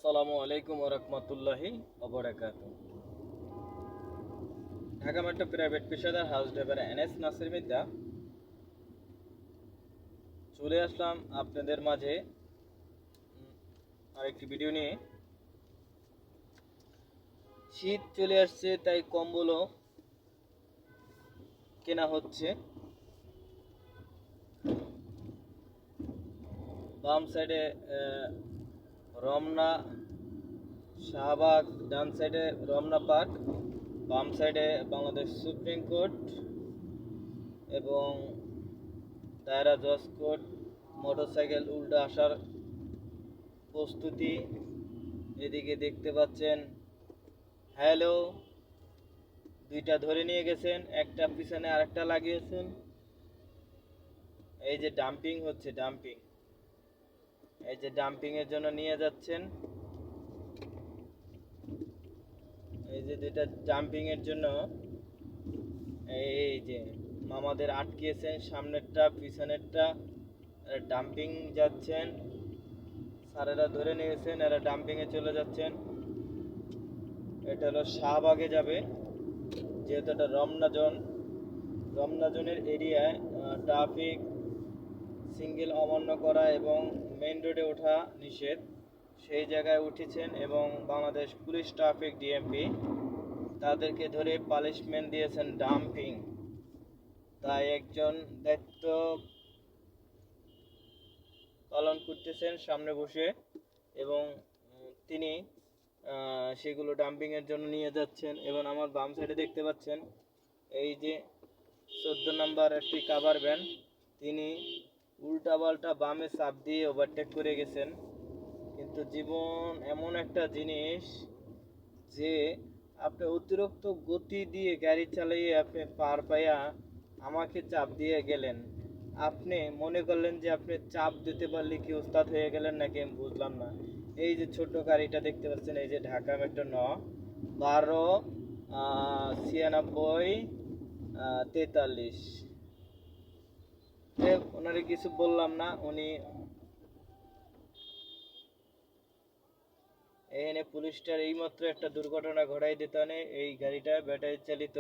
আসসালামু আলাইকুম ওরহমতুল্লাহি ওবরাকাতু। ঢাকা মেট্রো প্রাইভেট পেশাদার house driver NS Nasir Midda চলে আসলাম আপনাদের মাঝে আরেকটি ভিডিও নিয়ে। শীত চলে আসছে, তাই কম্বলও কেনা হচ্ছে। বাম সাইডে রমনা শাহবাগ, ডান সাইডে রমনা পার্ক, বাম সাইডে বাংলাদেশ সুপ্রিম কোর্ট এবং দায়রা জজ কোর্ট। মোটরসাইকেল উল্টো আসার প্রস্তুতি। এদিকে দেখতে পাচ্ছেন হ্যালো, দুইটা ধরে নিয়ে গেছেন, একটা পিছনে আরেকটা লাগিয়েছেন। এই যে ডাম্পিং হচ্ছে, ডাম্পিং, এই যে ডাম্পিং এর জন্য নিয়ে যাচ্ছেন। এই যে দুইটা ডাম্পিং এর জন্য এই যে মামাদের আটকিয়েছেন, সামনেরটা পিছনেরটা ডাম্পিং যাচ্ছেন। স্যারেরা ধরে নিয়েছেন, এরা ডাম্পিং এ চলে যাচ্ছেন। এটা হলো শাহবাগে যাবে, যেহেতু এটা রমনা জোনের এরিয়ায় ট্রাফিক সিঙ্গেল অমান্য করা এবং মেইন রোডে ওঠা নিষেধ। সেই জায়গায় উঠেছেন এবং বাংলাদেশ পুলিশ ট্রাফিক ডিএমপি তাদেরকে ধরে পানিশমেন্ট দিয়েছেন ডাম্পিং। তাই একজন দায়িত্ব পালন করতেছেন সামনে বসে এবং তিনি সেগুলো ডাম্পিং এর জন্য নিয়ে যাচ্ছেন। এবং আমার বাম সাইডে দেখতে পাচ্ছেন এই যে 14 নাম্বার একটি কাভার ভ্যান, তিনি উল্টা পাল্টা বামে চাপ দিয়ে ওভারটেক করে গেছেন। কিন্তু জীবন এমন একটা জিনিস যে আপনি অতিরিক্ত গতি দিয়ে গাড়ি চালিয়ে আপনি পার পাইয়া আমাকে চাপ দিয়ে গেলেন। আপনি মনে করলেন যে আপনি চাপ দিতে পারলে কি ওস্তাদ হয়ে গেলেন নাকি, আমি বুঝলাম না। এই যে ছোট গাড়িটা দেখতে পাচ্ছেন, এই যে ঢাকা মেট্রো 12 96 43। ওনারে কিছু বললাম না, উনি এখানে পুলিশটার এইমাত্র একটা দুর্ঘটনা ঘটাই দিতে, এই গাড়িটা ব্যাটারি চালিত